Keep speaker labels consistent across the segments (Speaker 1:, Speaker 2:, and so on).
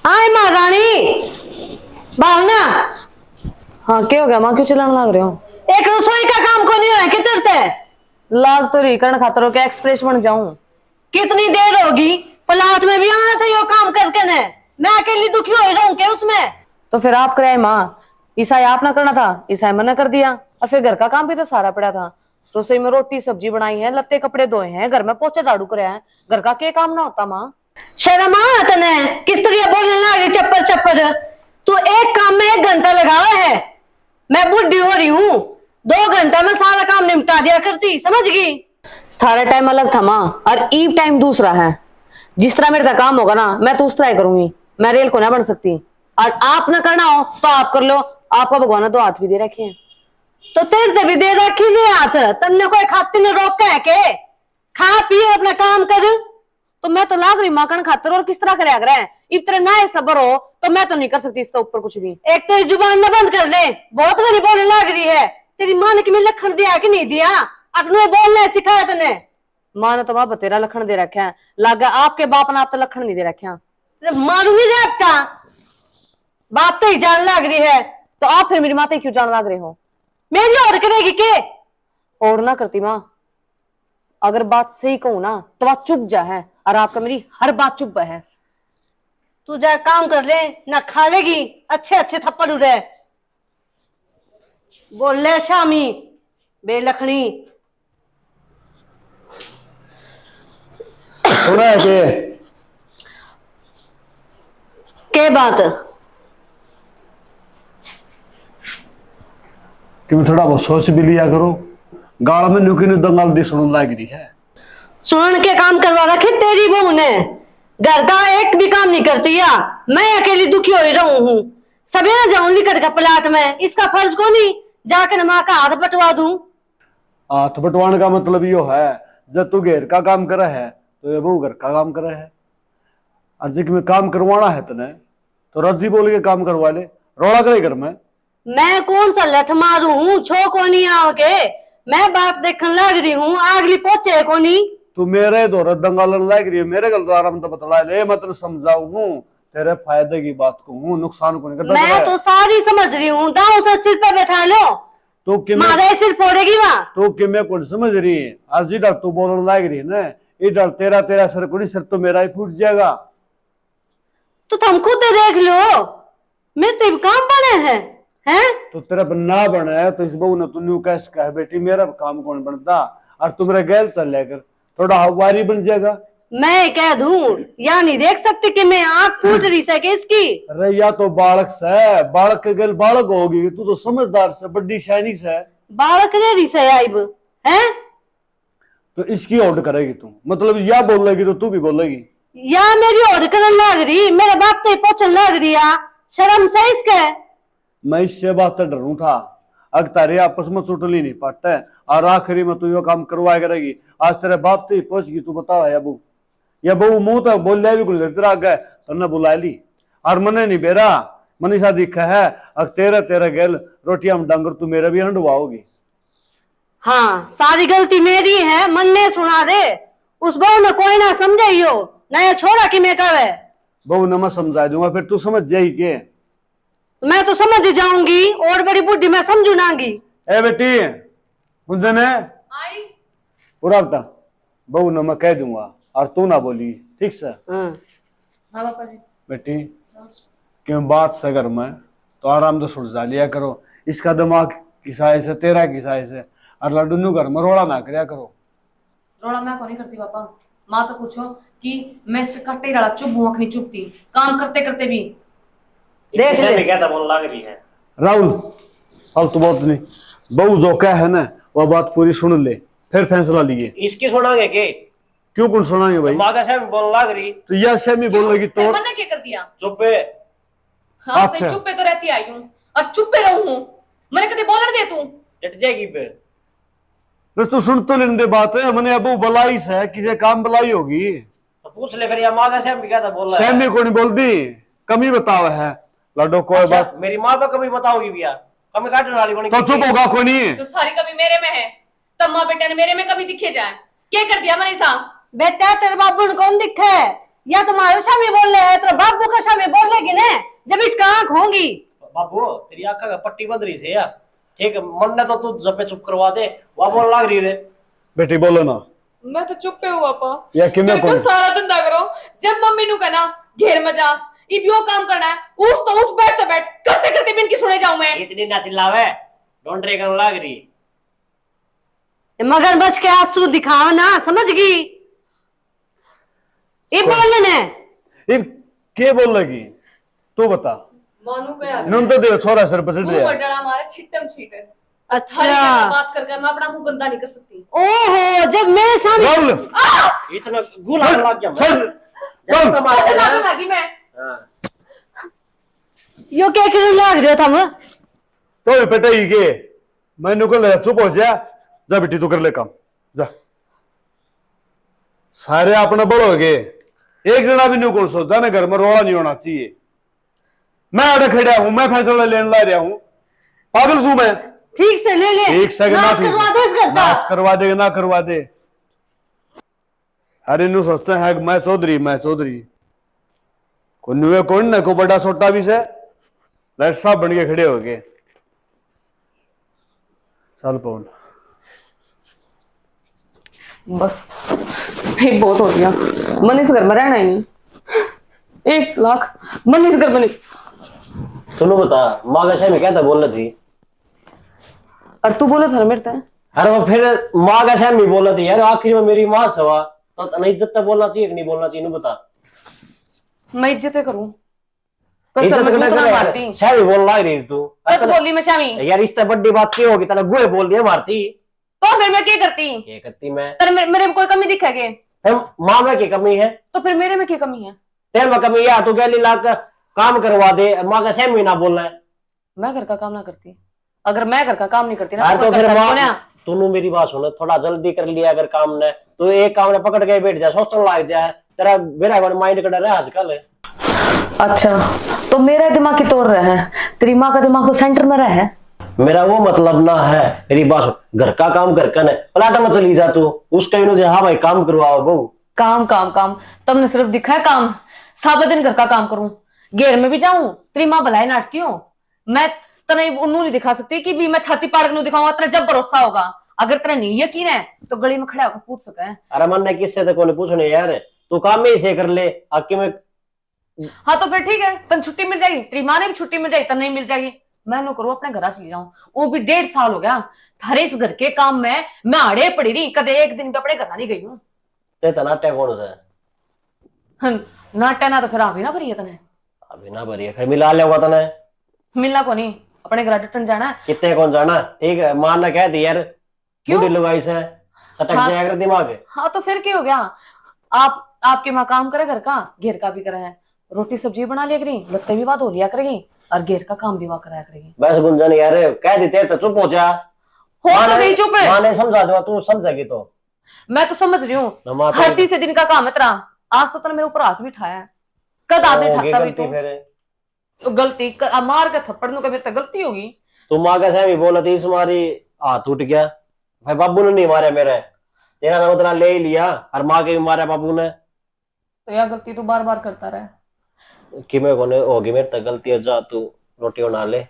Speaker 1: आए महारानी भावना।
Speaker 2: हाँ क्या हो गया माँ, क्यों चिल्लाने लग रहे हो?
Speaker 1: एक रसोई का काम को नहीं है किधर थे?
Speaker 2: लाग तो रही कर्ण खातर हो क्या एक्सप्रेस बन जाऊं?
Speaker 1: कितनी देर होगी? प्लाट में भी आना था यो काम करके ने। मैं अकेली दुखी हो रहा हूँ क्या उसमें?
Speaker 2: तो फिर आप कराए माँ, ईसाई आप ना करना था, ईसाई मना कर दिया। और फिर घर का काम भी तो सारा पड़ा था। रसोई में रोटी सब्जी बनाई है, लत्ते कपड़े धोए हैं, घर में पोछा झाड़ू कराया है। घर का क्या काम ना होता माँ?
Speaker 1: शर्म आ तने किस तरह बोलने लगी चप्पर चप्पर। तू एक काम में 1 घंटा लगावा है। मैं बुढ़ी हो रही हूँ, 2 घंटा में सारा काम निपटा दिया करती, समझ गई?
Speaker 2: थारा टाइम अलग था माँ और ईव टाइम दूसरा है। जिस तरह मेरे काम होगा ना मैं तो उस तरह ही करूंगी। मैं रेल को ना बन सकती। और आप ना करना हो तो आप कर लो। आपका भगवान ने 2 हाथ भी दे रखे हैं।
Speaker 1: तो तेरे भी दे रखी ले हाथ, तन्ने कोई खाती ने रोक है के? खा पिए अपना काम कर।
Speaker 2: तो मैं तो लाग रही माँ कर्ण खातर, और किस तरह करे करे इतने ना सबर हो तो मैं तो नहीं कर सकती इससे ऊपर कुछ भी।
Speaker 1: एक तो जुबान न बंद कर ले, बहुत बड़ी बोलने लग रही है। तेरी मां ने कि मैं लखन दिया कि नहीं दिया? अपने बोलने सिखाया तने।
Speaker 2: माँ ने तो वहां बतेरा लखन दे रखे हैं। लागा आपके बाप ने आप तो लखन नहीं दे रखे हैं।
Speaker 1: मारूंगी रे आपका बाप तो ही जान लग रही है।
Speaker 2: तो आप फिर मेरी माता क्यों जान लग रहे हो?
Speaker 1: मेरी और करेगी के?
Speaker 2: और ना करती माँ, अगर बात सही कहूं ना तो बात चुप जा है, और आपका मेरी हर बात चुप है।
Speaker 1: तू जा काम कर ले, ना खा लेगी अच्छे अच्छे थप्पड़ उड़े। बोल ले शामी बेलखनी।
Speaker 3: सुना है
Speaker 1: के बात?
Speaker 3: कि मैं थोड़ा बहुत सोच भी लिया करो। गाड़ में नुकी दंगल दी सुन लग रही है।
Speaker 1: सुन के काम करवा रखे तेरी बहू ने। घर का एक भी काम नहीं करती या? मैं अकेली दुखी हो रहा हूँ। सवेरा जाऊं लिकट का प्लाट में, इसका फर्ज को नहीं जाकर माँ का हाथ बटवा दूं?
Speaker 3: हाथ बटवाने का मतलब यो है, जब तू घेर का काम करे है तो ये बहू घर का काम करे है। और जब में काम करवाना है तने तो रजी बोल के काम करवा ले। रोड़ा करे घर में।
Speaker 1: मैं कौन सा लठ मारू हूँ छो को नहीं आओगे? मैं बात देखने लग रही हूँ, आगली पोचे को नहीं।
Speaker 3: तू मेरे दौर दंगल लग रही है, मेरे गल द्वारा तो बतला ले, मैं तेने समझाऊ हूँ। तेरे फायदे की बात को हूँ, नुकसान को नहीं करता।
Speaker 1: मैं तो सारी समझ रही हूँ, दाऊ से सिर पे बैठा लो
Speaker 3: तो
Speaker 1: मारे सिर फोड़ेगी वहां।
Speaker 3: तो कि मैं कौन समझ रही है? आज जी तू बोलने लग रही है ना, इधर तेरा तेरा सिर को नहीं, सिर तो मेरा ही फूट जाएगा।
Speaker 1: तो तुम खुद देख लो, मेरे तो काम बने हैं।
Speaker 3: तो तेरा ना बना तो इस बहू ने तू कैसे कह बेटी मेरा काम कौन बनता, और तू मेरा गैल चल लेकर थोड़ा हवारी बन जाएगा।
Speaker 1: मैं कह दूं या नहीं देख सकती कि मैं आंख फूट रही है कि इसकी?
Speaker 3: अरे या तो बालक से, बालक के गल बालक होगी, तू तो समझदार से बड़ी सैनिक से।
Speaker 1: बालक ने रही से आइब है
Speaker 3: तो इसकी ओड करेगी तू, मतलब या बोलेगी तो तू भी बोलेगी।
Speaker 1: या मेरी ओर करने लग रही, मेरे बाप तो पोचन लग रही है। शर्म से इसके।
Speaker 3: मैं इससे बात तो डरू था, अग तारे आपस में चुटली नहीं पाते, और आखिरी में तू यो काम करवाया करेगी। आज तेरे बाप तो पहुंच गई, तू बता अबू या बहू मुंह तक बोल लिया भी कुछ तेरा आगे तन्ने बुला ली, और मने नहीं बेरा मनीषा दिखा है। अग तेरा तेरा गेल रोटियां डंगर तू मेरा भी हंडवाओगी।
Speaker 1: हाँ सारी गलती मेरी है, मन ने सुना दे। उस बहू ने कोई ना समझाइयो, नया छोड़ा कि मैं कहे।
Speaker 3: बहू ने मैं समझा दूंगा, फिर तू समझ जाएगी के?
Speaker 1: मैं तो समझ जाऊंगी, और बड़ी बुद्धि मैं समझूंगी।
Speaker 3: ए बेटी गुंजन है पूरा बेटा, बहू ने मैं कह दूंगा और तू ना बोली, ठीक से?
Speaker 2: हाँ पापा जी।
Speaker 3: बेटी क्यों बात से घर में तो आराम से सुलझा लिया करो। इसका दिमाग किसाए से, तेरा किसाए से, और लड्डू घर में रोड़ा ना करया करो।
Speaker 4: रोड़ा मैं को नहीं करती पापा। माँ तो पूछो कि मैं इसके कट्टे डाला चुप हूँ, नहीं चुपती काम करते करते भी।
Speaker 1: देख ले
Speaker 5: क्या था बोल लग रही है
Speaker 3: राहुल फालतू बात नहीं, बहू जो कह है ना वह बात पूरी सुन ले, फिर फैसला लिए।
Speaker 5: इसकी सुनागे के?
Speaker 3: क्यों कौन सुनाएंगे भाई?
Speaker 5: माँ का से बोल लग रही
Speaker 3: तो यह सेमी बोलेगी तो
Speaker 4: मैंने क्या कर दिया?
Speaker 5: चुप है।
Speaker 4: हाँ
Speaker 3: अच्छा।
Speaker 4: तो चुप्पे तो रहती आई हूँ और चुप्पे रहूं हूँ। मैंने कभी बोलने दे तू
Speaker 5: डट जाएगी फिर।
Speaker 3: तू सुन तो लेने दे बात है, मैंने अबू बलाई से किसी काम बलाई होगी
Speaker 5: तो पूछ ले फिर, या माँ का से क्या था बोल रहा है?
Speaker 3: सेमी को नहीं बोल दी, कमी बतावा है लड्डू कोई
Speaker 5: अच्छा,
Speaker 3: बात।
Speaker 5: मेरी माँ पे कभी बताओगी भैया? कमी काटने वाली बनी
Speaker 3: तो चुप होगा कोई नहीं।
Speaker 4: तो सारी कमी मेरे में है, तब माँ बेटे ने मेरे में कभी दिखे जाए। क्या कर दिया मनीषा?
Speaker 1: बेटा तेरे बाबू ने कौन दिखे है? या तुम्हारे सामने बोल रहे हैं तेरे बाबू के सामने बोल लेगी ना जब इसका आंख होंगी।
Speaker 5: बाबू तेरी आंखा का पट्टी बंद रही से यार, ठीक है मन ने तो तू जब पे चुप करवा दे, वहां बोल लाग रही रे।
Speaker 3: बेटी बोलो ना।
Speaker 4: मैं तो चुप पे हूँ पापा।
Speaker 3: या कि मैं
Speaker 4: मेरे को
Speaker 3: कौन?
Speaker 4: सारा धंधा करो, जब मम्मी नु कहना घेर में जा, इब यो काम करना है, उठ तो उठ, बैठ तो बैठ, करते करते भी इनकी सुने जाऊं मैं।
Speaker 5: इतनी ना चिल्लावे, डोंट रे करने लाग रही।
Speaker 1: मगरमच्छ के आंसू दिखाओ ना, समझ गई? ये बोल ने
Speaker 3: ये के बोल लगी तू बता।
Speaker 4: मानू गया
Speaker 3: नून तो दे छोरा सर पर चढ़
Speaker 4: मुंह
Speaker 3: रहा।
Speaker 4: बड़ा मारे छिटम छीटे।
Speaker 1: अच्छा
Speaker 4: बात करके मैं अपना मुंह गंदा नहीं कर सकती।
Speaker 1: ओहो जब मेरे सामने
Speaker 3: बोल
Speaker 5: इतना गुला लग गया
Speaker 3: छोड़
Speaker 5: मैं।
Speaker 3: बोल
Speaker 4: लाग लगी मैं।
Speaker 5: हाँ।
Speaker 1: यो क्या करने लग रहे हो तुम?
Speaker 3: तो बेटा ही के मैंने को ले चुप हो जा। जा बेटी तू कर ले काम जा। सारे अपने बड़ हो गए, एक जना भी नहीं कोल सोचता ना घर में रोड़ा नहीं होना चाहिए। मैं अड़े खड़ा हूं, मैं फैसला लेने ला रहा हूं। पागल सू मैं?
Speaker 1: ठीक से ले ले।
Speaker 3: एक सेकंड
Speaker 1: नाश करवा दो इस घर का।
Speaker 3: नाश करवा दे ना करवा दे। अरे नु सोचते हैं मैं चौधरी को नुए कौन ना को बड़ा छोटा भी से लाइट साहब बन के खड़े हो गए। चल पौन
Speaker 2: बस ये बहुत हो गया। मन इस घर में रहना ही नहीं। 1 लाख मन इस घर में नहीं।
Speaker 5: सुनो बता, माँ का शहर में क्या था बोल रही थी?
Speaker 2: और तू बोला था मेरे से।
Speaker 5: अरे वो फिर माँ का शहर में बोल रही थी यार, आखिर में मेरी माँ सवा तो नहीं इज्जत बोलना चाहिए कि नहीं बोलना चाहिए? नहीं बता।
Speaker 2: मैं इज्जतें करूं कसर में जूत ना मारती।
Speaker 5: शहर में बोल लग रही तू।
Speaker 2: तो बोली मैं शामी
Speaker 5: यार इस बड़ी बात क्यों होगी? तेरा गुए बोल दिया मारती।
Speaker 2: तो फिर मैं क्या करती?
Speaker 5: ये करती मैं?
Speaker 2: तेरे मेरे में कोई कमी दिखेगी?
Speaker 5: फिर माँ में क्या कमी है?
Speaker 2: तो फिर मेरे में क्या कमी है?
Speaker 5: तेरे में कमी है? तू गैली लाख काम करवा दे, माँ का शहर में ना बोलना है।
Speaker 2: मैं घर का काम ना करती। अगर मैं घर का काम नहीं करती ना
Speaker 5: यार तो
Speaker 2: कोई
Speaker 5: फिर
Speaker 2: करता
Speaker 5: माँ
Speaker 2: कौन है?
Speaker 5: तूने मेरी बात सुन, थोड़ा जल्दी कर लिया अगर काम ने तो एक काम ने पकड़ के बैठ जा, सोचने लग जाए। तेरा मेरा माइंड कटा रहा है आजकल।
Speaker 2: अच्छा तो मेरा दिमाग की तोड़ रहा है, तेरी माँ का दिमाग तो सेंटर में रहा है।
Speaker 5: मेरा वो मतलब ना है, मेरी बात सुन, घर का काम घर का न पलाटा में चली जा तू, उसका इन्होंने हाँ भाई काम करवाओ बहू।
Speaker 2: काम काम काम तुमने सिर्फ दिखा है काम। सारा दिन घर का काम करूं, घेर में भी जाऊं, तेरी माँ भलाई नाटकी हो। मैं तने उन्नू नहीं दिखा सकती कि भी मैं छाती पाड़ के दिखाऊंगा, तेरा जब भरोसा होगा। अगर तेरा नहीं यकीन है तो गली में खड़ा होकर पूछ सके।
Speaker 5: अरे मन ने किससे तक कोने पूछने यार, तू काम में ही से कर ले आके में।
Speaker 2: हाँ तो फिर ठीक है, तन छुट्टी मिल जाएगी, तेरी माँ ने भी छुट्टी मिल जाएगी, तन नहीं मिल जाएगी। मैं नो करूँ अपने घर चली जाऊं, वो भी 1.5 साल हो गया थारे इस घर के काम में मैं आड़े पड़ी रही, कदे एक दिन भी अपने घर नहीं गई हूँ।
Speaker 5: ते नाट्य कौन सा
Speaker 2: नाट्य ना तो फिर अभी ना भरी है तने।
Speaker 5: अभी ना भरी है, फिर मिला लेगा तने।
Speaker 2: मिलना को नहीं, अपने घर टन जाना है।
Speaker 5: कितने कौन जाना? ठीक है मान ना कह दी यार,
Speaker 2: क्यों?
Speaker 5: बूढ़ी लुगाई से सटक
Speaker 2: हाँ।
Speaker 5: जाएगा दिमाग।
Speaker 2: हाँ तो फिर क्या हो गया? आपके माँ काम करे घर का, घेर का भी करे है, रोटी सब्जी बना लिया करेगी, लत्ते भी बात हो लिया करेगी और घेर का काम भी वहां कराया करेगी।
Speaker 5: बस गुंजन यार कह देते तो चुप हो जा।
Speaker 2: हो तो नहीं चुप है।
Speaker 5: माँ ने समझा दो, तू समझेगी तो।
Speaker 2: मैं तो समझ रही हूँ,
Speaker 5: माँ तो-
Speaker 2: हर तीसरे दिन का काम है तेरा। आज तो तूने मेरे ऊपर हाथ भी उठाया है, कद हाथ नहीं
Speaker 5: होगी
Speaker 2: उठाता भी
Speaker 5: गलती
Speaker 2: तू।
Speaker 5: फिर।
Speaker 2: तो गलती मार के थप्पड़ नु कभी गलती होगी।
Speaker 5: तू माँ कैसे भी बोला थी, तुम्हारी हाथ टूट गया भाई, बाबू ने नहीं मारा मेरे, तेरा नाम उतना ले ही लिया और माँ के भी मारा बाबू ने।
Speaker 2: तो यह गलती तू बार बार करता रहे।
Speaker 5: कि मैं कोने होगी मेरे तक गलती है, जा तू रोटी बना ले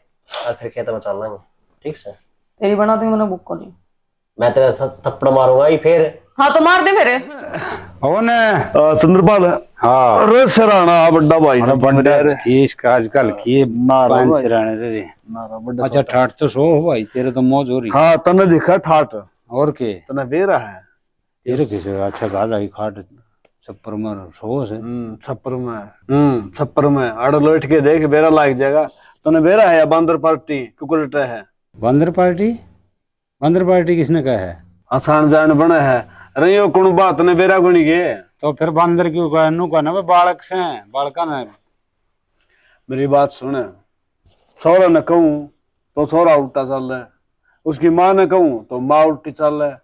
Speaker 5: और फिर खेत में चल लेंगे, ठीक से?
Speaker 2: तेरी बना दूंगी मैंने बुक को नहीं।
Speaker 5: मैं तेरा थप्पड़ मारूंगा ही फिर।
Speaker 2: हाँ तो मार दे मेरे।
Speaker 6: कौन है?
Speaker 3: चंद्रपाल
Speaker 6: हाँ
Speaker 3: अरे सराना बड़ा भाई
Speaker 6: अरे बंडा खींच का आजकल किए
Speaker 3: नारा
Speaker 6: पांच
Speaker 3: भाई।
Speaker 6: सिराने रे।
Speaker 3: नारा बड़ा
Speaker 6: अच्छा ठाट तो सो हो भाई, तेरे तो मौज हो रही।
Speaker 3: हाँ तने दिखा ठाट,
Speaker 6: और के
Speaker 3: तने बेरा है
Speaker 6: तेरे किसे अच्छा गाल आई खाट छप्पर में सो से।
Speaker 3: छप्पर में अड़ लोट के देख बेरा लाग जाएगा। तने बेरा है या बंदर पार्टी कुकुरट है?
Speaker 6: बंदर पार्टी? बंदर पार्टी किसने कहा है?
Speaker 3: आसान जान बने है। अरे यो कुण बात ने बेरा गुणी गे।
Speaker 6: तो फिर बंदर क्यों कहा? नु कहना भाई बालक से बालका ने।
Speaker 3: मेरी बात सुने, छोरा ने कहूं तो छोरा उल्टा चल रहा है, उसकी माँ ने कहूं तो माँ उल्टी चल रहा है,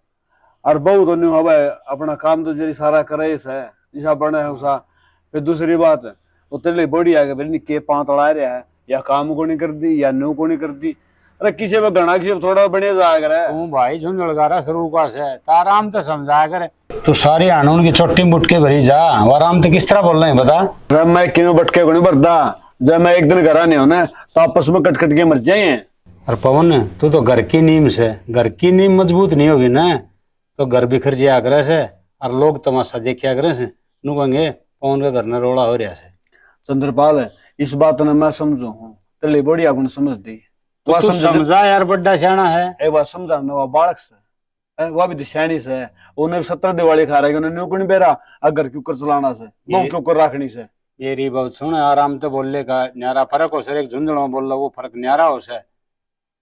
Speaker 3: और बहू तो नहीं हो भाई अपना काम तो जरी सारा करे है जिसा बने है उसा। फिर दूसरी बात है वो तेरे लिए बड़ी आगे बेरी के पांच अड़ा रहा है, या काम को नहीं कर दी या न्यू को नहीं कर दी। अरे किसी में घना किसी थोड़ा बने जाया करे।
Speaker 6: तू भाई झुंझुड़ गारा शुरू का से ताराम तो समझाया करे। तू सारी हानून की चोटी मुटके भरी जा, और आराम तो किस तरह बोल रहे हैं बता।
Speaker 3: अरे मैं क्यों भटके को नहीं भरदा, जब मैं एक दिन घर आने हो ना तो आपस में कट कट के मर जाए।
Speaker 6: और पवन तू तो घर की नींव से, घर की नींव मजबूत नहीं होगी ना तो घर बिखर जाया करे से, और लोग तमाशा देखिया करे से, नू कहेंगे पवन के घर में रोड़ा हो रहा है।
Speaker 3: चंद्रपाल इस बात ने मैं समझू हूँ, तेरे बढ़िया गुण समझ दी।
Speaker 6: तो तू समझा यार, बड्डा सियाना है।
Speaker 3: एक बात समझाना, वो बालक से वह भी दिशानी से है, उन्हें 17 दिवाली खा रही, उन्हें न्यू बेरा अगर क्यों कर चलाना से वो क्यों कर रखनी से।
Speaker 6: ये री बात सुन, आराम तो बोलने का न्यारा फर्क हो सर, एक झुंझुनों बोल रहा वो फर्क न्यारा हो सर।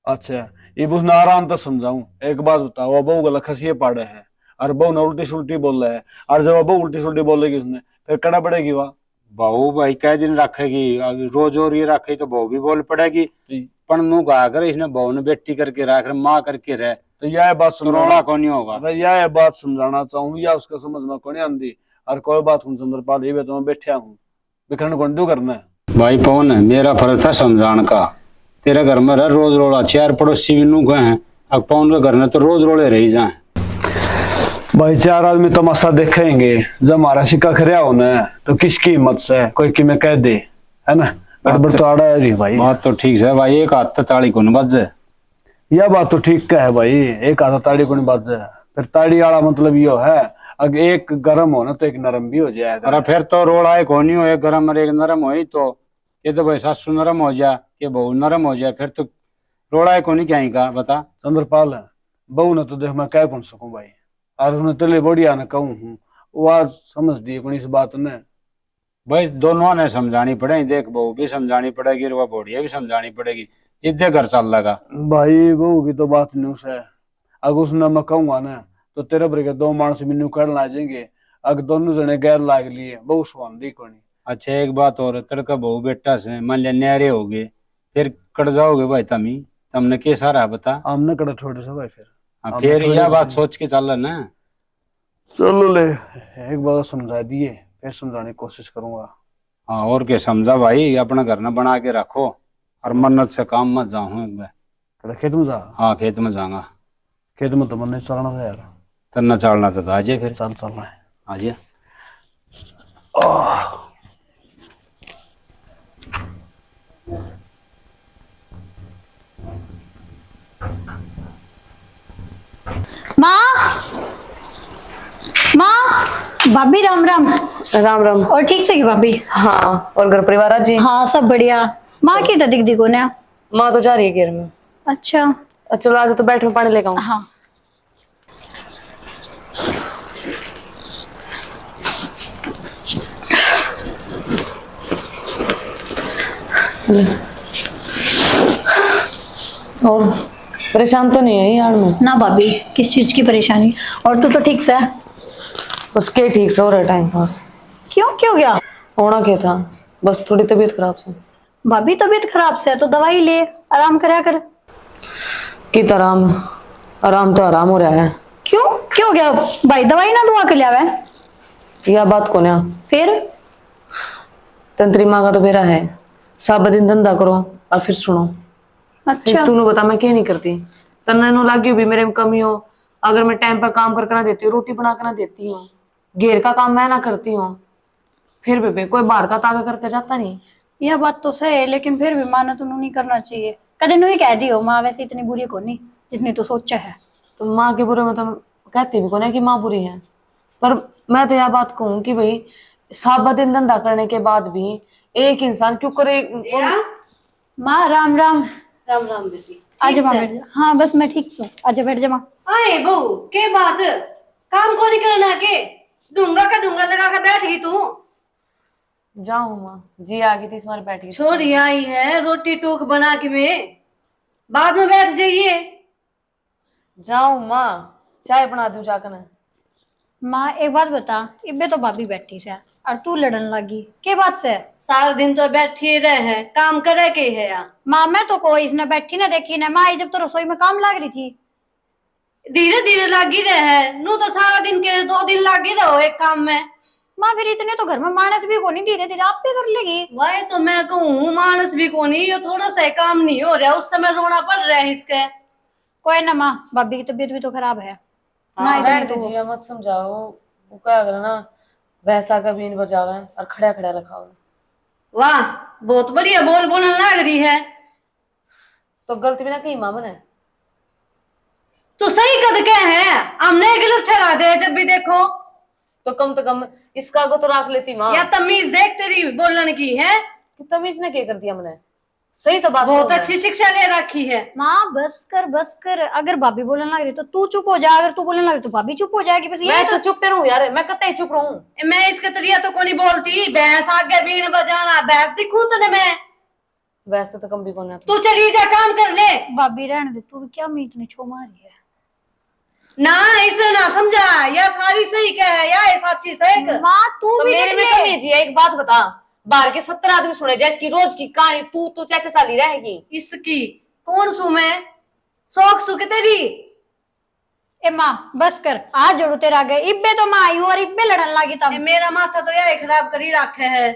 Speaker 3: अच्छा ये बुझना आराम तो समझाऊं। एक बात बताओ, वो बहू गला खसिए पाड़े है और बहू ने उल्टी सुल्टी बोल रहा है, और जब बहू उल्टी सुल्टी बोलेगी उसने फिर कड़ा पड़ेगी वह।
Speaker 6: बहू भाई कै दिन रखेगी, रोज और ये रखेगी तो बहू भी बोल पड़ेगी। पण नू कहा कर इसने बहू ने बेटी करके रख रहे, माँ करके रहे,
Speaker 3: तो यह बात
Speaker 6: रोड़ा को नहीं होगा।
Speaker 3: मैं यह बात समझाना चाहूँ या उसका समझ में को नहीं आती। और कोई बात हूँ चंद्रपाल, ये तो मैं बैठा हूँ बिखरन को नहीं करना है।
Speaker 6: भाई पवन मेरा फर्ज था समझाने का, तेरे घर में रह रोज रोड़ा, चार पड़ोसी भी नू कहे, अब पवन के घर में तो रोज रोड़े रही जाए।
Speaker 3: भाई चार आदमी तमाशा देखेंगे, जब हमारा सिक्का खरिया होना है तो किसकी हिम्मत से कोई कि मैं कह दे, है ना। गड़बड़ तो आड़ा है भाई।
Speaker 6: बात तो ठीक है भाई, एक हाथ ताली को न बज।
Speaker 3: यह बात तो ठीक है भाई, एक हाथ ताड़ी को नहीं बज, फिर ताड़ी वाला मतलब यो है अगर एक गर्म हो ना तो एक नरम भी हो जाएगा।
Speaker 6: अरे फिर तो रोड़ा एक होनी हो, एक गर्म और एक नरम हो, तो ये तो भाई सासू नरम हो जाए कि बहू नरम हो जाए, फिर तो रोड़ा एक होनी क्या ही का बता।
Speaker 3: चंद्रपाल बहू ने तो देख मैं कह कौन सकूं भाई, और उन्हें तले बढ़िया न कहूं हूँ, वो आज समझ दिए कौन इस बात ने।
Speaker 6: भाई दोनों ने समझानी पड़ेगी, देख बहू भी समझानी पड़ेगी और वह बोढ़िया भी समझानी पड़ेगी, जिद्दे घर चल लगा।
Speaker 3: भाई बहू की तो बात न्यूज है, अगर उसने मैं कहूंगा ना तो तेरे पर के 2 मानस मिन्नू कर ला जाएंगे, अगर दोनों जने गैर लाग लिए बहू सुन दी कोनी।
Speaker 6: अच्छा एक बात और, तड़का बहू बेटा से मान लिया न्यारे हो गए, फिर कट जाओगे भाई तमी, तुमने क्या सारा बता।
Speaker 3: हमने कड़ा छोड़े से भाई फिर।
Speaker 6: हाँ, फिर यह बात सोच के चल ना।
Speaker 3: चलो ले एक बार समझा दिए, फिर समझाने की कोशिश करूंगा।
Speaker 6: हाँ और क्या समझा भाई, अपना घर न बना के रखो और मन्नत से काम मत जाऊँ एक बार।
Speaker 3: खेत में जा।
Speaker 6: हाँ खेत में जाऊंगा।
Speaker 3: खेत में तो मन नहीं चलना था यार।
Speaker 6: तन्ना चलना तो आ जाए, फिर
Speaker 3: चल चलना है
Speaker 6: आ जाए।
Speaker 7: माँ माँ, भाभी राम राम।
Speaker 2: राम राम।
Speaker 7: और ठीक से की भाभी?
Speaker 2: हाँ और घर परिवार जी?
Speaker 7: हाँ सब बढ़िया। माँ की तो दिख दी को ना।
Speaker 2: माँ तो जा रही है घेर में।
Speaker 7: अच्छा
Speaker 2: चलो आज तो बैठ में पानी लेकर आऊं।
Speaker 7: हाँ।
Speaker 2: और परेशान तो नहीं है यार मैं?
Speaker 7: ना भाभी, किस चीज की परेशानी? और तू तो ठीक से है?
Speaker 2: बस के ठीक से हो रहा है टाइम पास।
Speaker 7: क्यों क्यों गया?
Speaker 2: होना क्या था, बस थोड़ी तबीयत खराब से।
Speaker 7: भाभी तबीयत खराब से है तो दवाई ले, आराम करा कर।
Speaker 2: कित आराम, आराम तो आराम हो रहा है।
Speaker 7: क्यों क्यों गया भाई? दवाई ना दुआ के लिया है
Speaker 2: यह बात को ना,
Speaker 7: फिर?
Speaker 2: तंत्री माँ का तो मेरा है, सब दिन धंधा करो और फिर सुनो।
Speaker 7: अच्छा
Speaker 2: तूने बता मैं क्या नहीं करती, तन्ने नो लागी भी मेरे में कमी हो, अगर मैं टाइम पर काम करके ना देती हूँ, रोटी बना कर ना देती हूँ, घेर का काम मैं ना करती हूँ, फिर भी कोई बाहर का तागा करके जाता नहीं।
Speaker 7: यह बात तो सही है, लेकिन फिर भी माँ ने तो नहीं करना चाहिए। कदे नहीं कह दी हो, माँ वैसे इतनी बुरी को नहीं जितनी तू सोचा है।
Speaker 2: तो माँ के बुरे में तो कहती भी को ना कि माँ बुरी है, पर मैं तो यह बात कहूँ कि भाई सारा दिन धंधा करने के बाद भी एक इंसान क्यों करे।
Speaker 7: माँ राम राम।
Speaker 1: राम राम बेटी।
Speaker 7: आजा माँ बैठ जा। हाँ बस मैं ठीक हूँ, आजा बैठ जा माँ।
Speaker 1: आए बहू के बात, काम को नहीं करना के डूंगा का डूंगा लगा कर बैठ गई तू।
Speaker 2: जाऊँ माँ जी आ गई थी तुम्हारे बैठ गई।
Speaker 1: छोरी आई है रोटी टोक बना के, में बाद में बैठ जाइए।
Speaker 2: जाऊँ माँ, चाय बना दूं जाकर।
Speaker 7: माँ एक बात बता, इब्बे तो भाभी बैठी से और तू लड़न लगी के बात से?
Speaker 1: सारा दिन तो बैठी रहे है, काम करे के है यार।
Speaker 7: माँ मैं तो कोई इसने बैठी ना देखी ना, माँ जब तो रसोई में काम लग रही थी।
Speaker 1: धीरे धीरे लागी रहे है, नू तो सारा दिन के 2 दिन लागी रहो एक काम में।
Speaker 7: माँ फिर इतने तो घर में मानस भी को नहीं, धीरे धीरे आप भी कर लेगी।
Speaker 1: वही तो मैं कहूँ, मानस भी को नहीं, ये थोड़ा सा काम नहीं हो रहा, उस समय रोना पड़ रहा है इसके।
Speaker 7: कोई ना माँ, भाभी की तबीयत भी तो खराब है। ना
Speaker 2: रहने
Speaker 7: इतनी तो
Speaker 2: दीजिए, मत समझाओ। वो क्या करे ना, वैसा कभी नहीं बजावे और खड़ा खड़ा रखा हो।
Speaker 1: वाह, बहुत बढ़िया बोल बोलने लग रही है।
Speaker 2: तो गलती भी ना कहीं मामन है।
Speaker 1: तू सही कद के है, हमने गलत ठहरा दे जब भी देखो।
Speaker 2: तो कम इसका को तो रख लेती माँ।
Speaker 1: या तमीज देख तेरी बोलने की है।
Speaker 2: कि तमीज ने क्या कर दिया मैंने? सही तो बात
Speaker 1: बहुत
Speaker 2: करूं मैं।
Speaker 1: अच्छी शिक्षा ले रखी है।
Speaker 7: माँ बस कर। अगर भाभी बोलने लग रही तो तू चुप हो जा, अगर तू बोलने लग रही तो भाभी चुप हो जाएगी। बस ये
Speaker 2: मैं तो चुप पे रहूं यार, मैं कतई चुप रहूं।
Speaker 1: मैं इसके तरिया तो को नहीं बोलती। भैंस आगे बीन बजाना, भैंस दिखूं तने मैं।
Speaker 2: वैसे तो कम भी कौन है
Speaker 1: तू चली जा, काम कर ले।
Speaker 7: भाभी रहने दे, तू क्या मैं इतनी छो मारी है।
Speaker 1: ना इसे ना समझा, या सारी सही कह या ये सच्ची सही कह।
Speaker 7: माँ तू
Speaker 2: तो
Speaker 7: भी
Speaker 2: मेरे में
Speaker 7: देख ले।
Speaker 2: कमी जी है। एक बात बता, बाहर के 70 आदमी सुने जाए इसकी रोज की कहानी, तू तो चाचा चाली रहेगी।
Speaker 1: इसकी कौन सू मैं? शौक सू के तेरी।
Speaker 7: ए माँ बस कर, आज जोड़ू तेरा आगे। इब्बे तो माँ आई हूँ और इब्बे लड़न लगी तब।
Speaker 1: मेरा माथा तो यह खराब करी रखे है।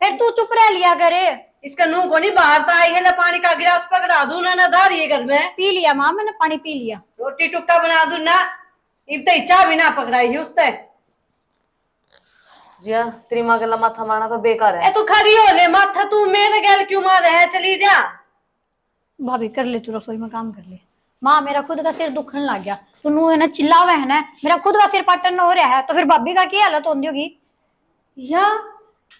Speaker 7: फिर तू चुप रह लिया करे।
Speaker 1: इसका नूह को नहीं बाहर तो आई है ना, पानी का गिलास पकड़ा दूं ना दारी है घर में।
Speaker 7: पी लिया माँ, मैंने पानी पी लिया।
Speaker 1: रोटी टुक्का बना दूं ना, इतनी चाह भी ना पकड़ाई है उसने।
Speaker 2: जिया तेरी माँ के माथा मारना तो बेकार है।
Speaker 1: ए तू खड़ी हो ले, माथा तू मेरे गैल क्यों मार है? चली जा।
Speaker 7: भाभी कर ले, तू रसोई में काम कर ले। माँ मेरा खुद का सिर दुखने लग गया। तू नू है ना चिल्लावे है ना, मेरा खुद का सिर पटन हो रहा है, तो फिर भाभी का क्या हालत होती होगी।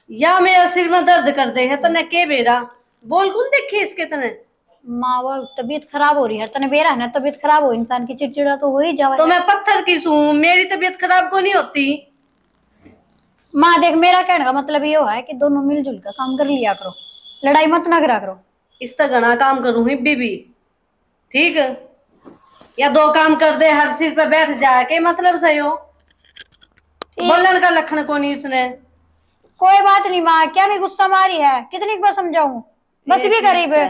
Speaker 1: या मेरा सिर में दर्द कर दे है तने के बेरा। बोल कौन देखी इसके तने।
Speaker 7: माँ वो तबीयत खराब हो रही है, तने बेरा है ना, तबीयत खराब हो, इंसान की चिड़चिड़ा तो हो ही जावे।
Speaker 1: तो मैं पत्थर की सू, मेरी तबीयत खराब को नहीं होती।
Speaker 7: माँ देख, मेरा कहने का मतलब ये है कि दोनों मिलजुल कर काम कर लिया करो, लड़ाई मत ना करा करो।
Speaker 1: इस तरह घना काम करूं ही बीबी, ठीक है? या दो काम कर दे, हर सिर पे बैठ जाए के मतलब सही हो। बोलन का लक्षण को नहीं इसने।
Speaker 7: कोई बात नहीं माँ, क्या मैं गुस्सा मारी है, कितनी बार समझाऊं, बस भी करीब है।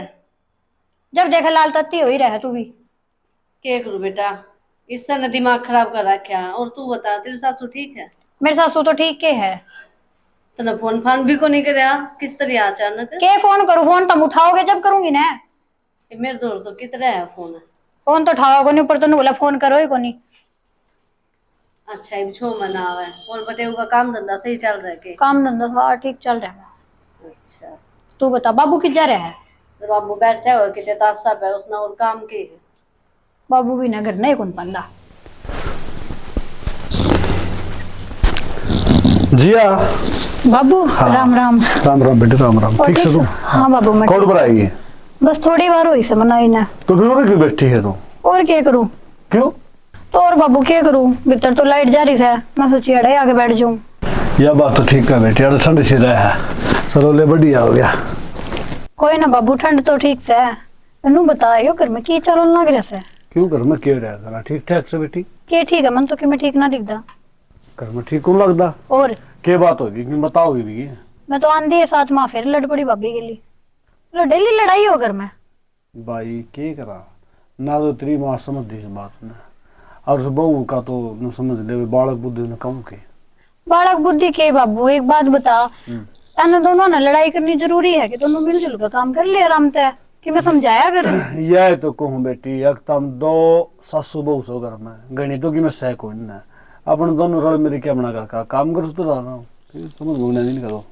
Speaker 7: जब देखा लाल तत्ती हो ही रहा तू भी।
Speaker 1: क्या करूं बेटा, इससे न दिमाग खराब कर रखा। और तू बता, तेरी सासू ठीक है?
Speaker 7: मेरे सासू तो ठीक के है।
Speaker 1: तने फोन फान भी को नहीं करया, किस तरह अचानक?
Speaker 7: के फोन करूं? फोन तुम उठाओगे जब करूंगी ना।
Speaker 1: ये मेरे दोस्त तो कितना है फोन।
Speaker 7: फोन तो उठाओगे नहीं, ऊपर तो नहीं बोला फोन करो ही को नहीं।
Speaker 1: अच्छा ये छो मना है। और बटे का काम धंधा सही चल रहा है के?
Speaker 7: काम धंधा तो ठीक चल रहा है।
Speaker 1: अच्छा
Speaker 7: तू बता, बाबू किधर है?
Speaker 1: तो बाबू बैठे हो कि तासा पे उसने और काम की है।
Speaker 7: बाबू भी ना घर नहीं कौन पंदा।
Speaker 3: जिया
Speaker 7: बाबू राम राम।
Speaker 3: राम राम बेटे, राम राम।
Speaker 7: और
Speaker 3: ठीक से
Speaker 7: ठीक
Speaker 3: तू?
Speaker 7: से? हाँ बाबू मैं
Speaker 3: कौन बनाएगी?
Speaker 7: बस थोड़ी बार हुई से मनाई ना।
Speaker 3: तो फिर क्यों बैठी है तू?
Speaker 7: और क्या करूं?
Speaker 3: क्यों?
Speaker 7: तो और बाबू क्या करूं, भीतर तो लाइट जा रही है, मैं सोची अड़े आके बैठ जाऊं।
Speaker 3: यह बात तो ठीक है बेटे, यार ठंड सी रहा है, चलो ले बढ़िया हो गया।
Speaker 7: कोई ना बाबू, ठंड तो ठीक से है। नू बतायो घर में की चलन लग रहा से।
Speaker 3: क्यों घर में क्यों रहा था? ठीक ठाक से बेटी?
Speaker 7: के ठीक है, मन तो कि मैं ठीक ना दिखता।
Speaker 3: घर में ठीक कौन लगता?
Speaker 7: और
Speaker 3: क्या बात होगी कि बताओगी भी?
Speaker 7: मैं तो आंधी है साथ माँ, फिर लड़ पड़ी भाभी के लिए। लो डेली लड़ाई हो घर में।
Speaker 3: भाई क्या करा ना, तो तेरी माँ समझ दी इस बात ने, और उस बहू का तो न समझ ले, बालक बुद्धि ने कहूँ के।
Speaker 7: बालक बुद्धि के बाबू, एक बात बता, तने दोनों ना लड़ाई करनी जरूरी है कि दोनों मिलजुल कर काम कर ले आराम से, कि मैं समझाया कर।
Speaker 3: यह तो कहूँ बेटी, एक तम दो सासू बहू सो घर में गणितों की मैं सह को अपन दोनों रल मेरे क्या बना कर काम कर तो रहा समझ घूमने नहीं करो।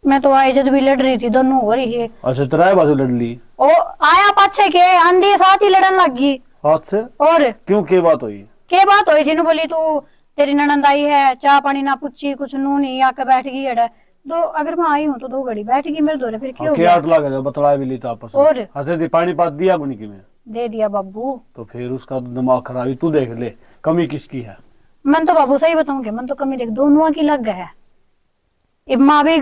Speaker 7: मैं तो आई जब भी लड़ रही थी, दोनों हो रही है।
Speaker 3: अच्छा तेरा बाजू लड़ ली?
Speaker 7: ओ आया पाछे के आंधी साथ ही लड़न लग गई।
Speaker 3: हाथ से?
Speaker 7: और
Speaker 3: क्यों क्या बात हुई?
Speaker 7: के बात हुई? जिन्हों बोली तू तेरी ननंद आई है, चाह पानी ना पूछी, कुछ नू नहीं, आके बैठ गई है। तो अगर मैं आई हूँ तो 2 घड़ी बैठ गई मेरे दोरे, फिर क्यों हो
Speaker 3: क्या
Speaker 7: गया?
Speaker 3: आट लगा जब बतला भी ली था आपस में।
Speaker 7: और
Speaker 3: हाथे दी पानी पात दिया गुनी की में
Speaker 7: दे दिया बाबू।
Speaker 3: तो फिर उसका दिमाग खराब ही, तू देख ले कमी किसकी है।
Speaker 7: मन तो बाबू सही बताऊंगे, मन तो कमी देख दोनों की लग गया है। अब माँ भी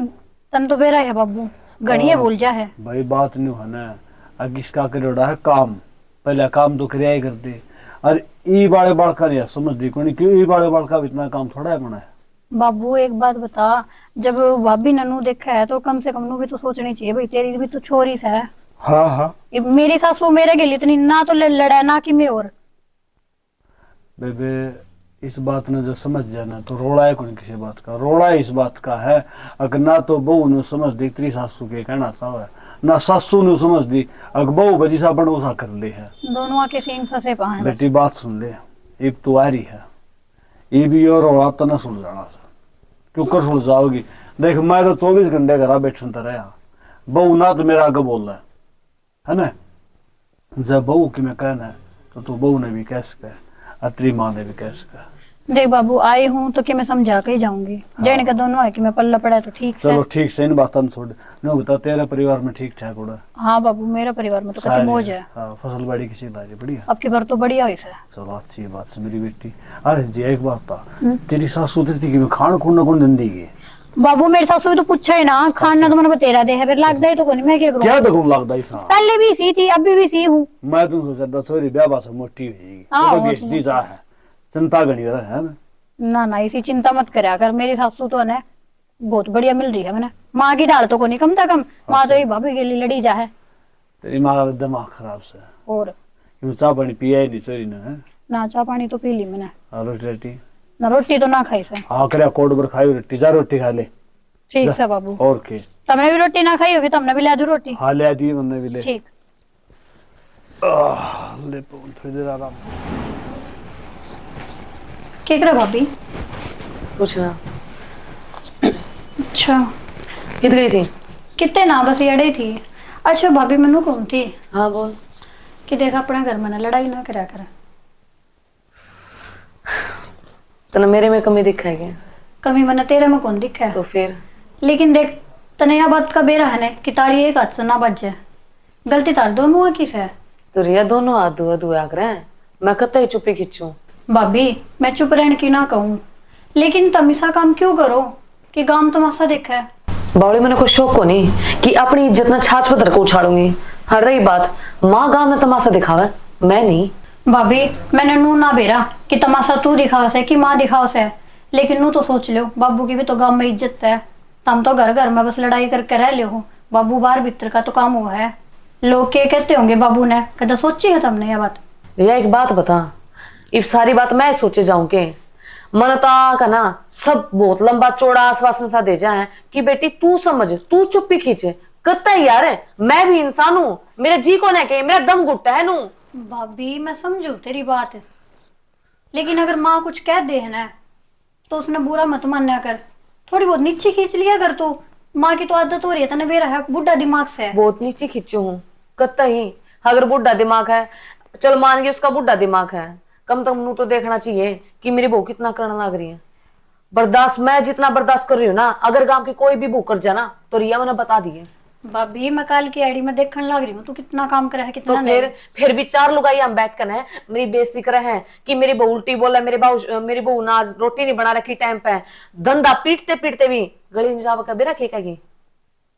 Speaker 7: तन तो बेरा है बाबू, गणिये बोल जा है।
Speaker 3: भाई बात नहीं है ना, अब किसका करेड़ा है काम, पहले काम तो कराया ही करते। और ई बाड़े बाड़का नहीं समझ दी कोनी, क्यों ई बाड़े बाड़का इतना काम थोड़ा है बना है।
Speaker 7: बाबू एक बात बता, जब भाभी ननू देखा है तो कम से कम नू भी तो सोचनी चाहिए भाई, तेरी भी तो छोरी सा है।
Speaker 3: हाँ हाँ
Speaker 7: अब मेरी सासू मेरे के लिए इतनी ना तो लड़ा ना कि मैं और।
Speaker 3: बेबे इस बात ने जो समझ जाना तो रोड़ा है कौन किसी बात का, रोड़ा इस बात का है अगर ना तो बहू ने समझ दी तेरी सासू के कहना सा है, ना सासू ने समझ दी अगर बहू बजी सा बड़ो सा कर ले है।
Speaker 7: दोनों के सीन फंसे पाए।
Speaker 3: बेटी बात सुन ले, एक तो आ रही है ये भी और रात ना सुलझाना सा क्यों कर सुलझाओगी। देख मैं तो 24 घंटे घर बैठता रहा, बहू ना तो मेरा आगे बोल रहा है ना। जब बहू की मैं कहना है तो तू बहू ने भी कह सके और तेरी माँ ने भी कह सके।
Speaker 7: देख बाबू, आई हूँ तो कि मैं समझा के ही जाऊंगी। जैन का दोनों है कि मैं पल्ला पड़ा है तो ठीक से।
Speaker 3: चलो ठीक से इन बातों छोड़ न बता, तेरे परिवार में ठीक ठाक हो रहा है?
Speaker 7: हाँ बाबू, मेरा परिवार में तो कति मौज है।
Speaker 3: हाँ, फसल बाड़ी किसी ला रही बढ़िया?
Speaker 7: अब की बार तो बढ़िया हुई है।
Speaker 3: चलो अच्छी बात से मेरी बेटी। अरे जी एक बात था, तेरी सासू थी कि मैं खान खून कौन दिन दी
Speaker 7: बाबू मेरे सासू तो पूछा ही ना, खाना तो मैंने बतेरा दे है, फिर लगता है तो कोनी, मैं क्या करूं।
Speaker 3: क्या देखूं लगता ही था।
Speaker 7: पहले भी सी थी, अभी भी सी हूँ।
Speaker 3: मैं तुम सोचा थोड़ी ब्याह बात मोटी हो जाएगी
Speaker 7: हाँ,
Speaker 3: तो
Speaker 7: वो
Speaker 3: बेचती जा है, चिंता गणी है ना।
Speaker 7: ना ना इसी चिंता मत करया कर, मेरी सासू तो है बहुत बढ़िया मिल रही है मैंने। माँ की डाल तो कोनी कम से कम, माँ तो ही भाभी के लिए लड़ी जा है।
Speaker 3: तेरी माँ का दिमाग खराब से
Speaker 7: और
Speaker 3: चाह पानी पिया ही नहीं चोरी ने।
Speaker 7: ना चाह पानी तो पी ली मैंने,
Speaker 3: रोटी रोटी
Speaker 7: ना रोटी तो ना खाई से।
Speaker 3: हाँ करे कोट पर खाई रोटी, जा रोटी खा ले।
Speaker 7: ठीक है बाबू।
Speaker 3: और के
Speaker 7: तुमने भी रोटी ना खाई होगी, तुमने भी ला दू रोटी।
Speaker 3: हाँ ले दी हमने भी ले।
Speaker 7: ठीक।
Speaker 3: ले थोड़ी देर आराम।
Speaker 7: क्या करे भाभी?
Speaker 2: कुछ ना।
Speaker 7: अच्छा
Speaker 2: कित गई थी?
Speaker 7: कितने ना बस अड़े थी। अच्छा भाभी मैनू कौन थी
Speaker 2: हाँ बोल।
Speaker 7: कि देख अपने घर में ना लड़ाई ना करा कर।
Speaker 2: तने मेरे में कमी दिखा है क्या?
Speaker 7: कमी बना तेरे में कौन दिखा है?
Speaker 2: तो फिर
Speaker 7: लेकिन देख तने यह बात का बेरा है ना कि ताली एक हाथ से ना बज जाए, गलती तार दोनों की है।
Speaker 2: तो रिया दोनों हाथ दुआ दुआ कर रहे हैं, मैं कत ही चुप्पी खिंचू।
Speaker 7: भाभी मैं चुप रहने की ना कहूँ, लेकिन तुम ऐसा काम क्यों करो कि गांव तमाशा देखा है।
Speaker 2: बावड़ी मैंने कोई शौक को नहीं कि अपनी इज्जत ना छाछ पत्थर को उछाड़ूंगी। हर रही बात माँ गांव में तमाशा दिखावा, मैं नहीं।
Speaker 7: भाभी मैंने नू ना बेरा कि तमाशा तू दिखाओ से कि माँ दिखाओ से, लेकिन नू तो सोच लो बाबू की भी तो गांव में इज्जत से है। तुम तो घर घर में बस लड़ाई करके रह ले हो, बाबू बाहर भीतर का तो काम हुआ है। लोग क्या कहते होंगे बाबू ने, कदा सोची है तुमने यह बात?
Speaker 2: रिया एक बात बता, इस सारी बात मैं सोचे जाऊं के मन का ना सब बहुत लंबा चौड़ा आश्वासन सा दे जाए कि बेटी तू समझ, तू चुप्पी खींचे कत्ता यार है, मैं भी इंसान हूँ, मेरा जी को ना के मेरा दम घुटता है नू।
Speaker 7: भाभी मैं समझू तेरी बात, लेकिन अगर माँ कुछ कह दे है ना तो उसने बुरा मत मानना कर, थोड़ी बहुत नीचे खींच लिया कर तू। माँ की तो आदत हो रही है, तने बेरा है बुढ़ा दिमाग से है।
Speaker 2: बहुत नीचे खींचू हूँ कत्ता ही, अगर बुढ़ा दिमाग है चल मान के उसका बुढ़ा दिमाग है, कम से कम तो देखना चाहिए कि मेरी बहू कितना करने लग रही है। बर्दाश्त मैं जितना बर्दाश्त कर रही हूँ ना, अगर गांव की कोई भी भूख कर जाना तो रिया मैंने बता दिए।
Speaker 7: भाभी मैं काल की आईडी में देखने लग रही हूँ तू कितना काम करे है कितना
Speaker 2: तो
Speaker 7: नहीं।
Speaker 2: फिर भी चार लोग हम बैठ कर है मेरी बेइज्जती करे हैं कि मेरी बहू उल्टी बोला, मेरी बहू ना आज रोटी नहीं बना रखी टाइम पे, धंधा पीटते पीटते भी गली में जाकर बेरा खेकेगी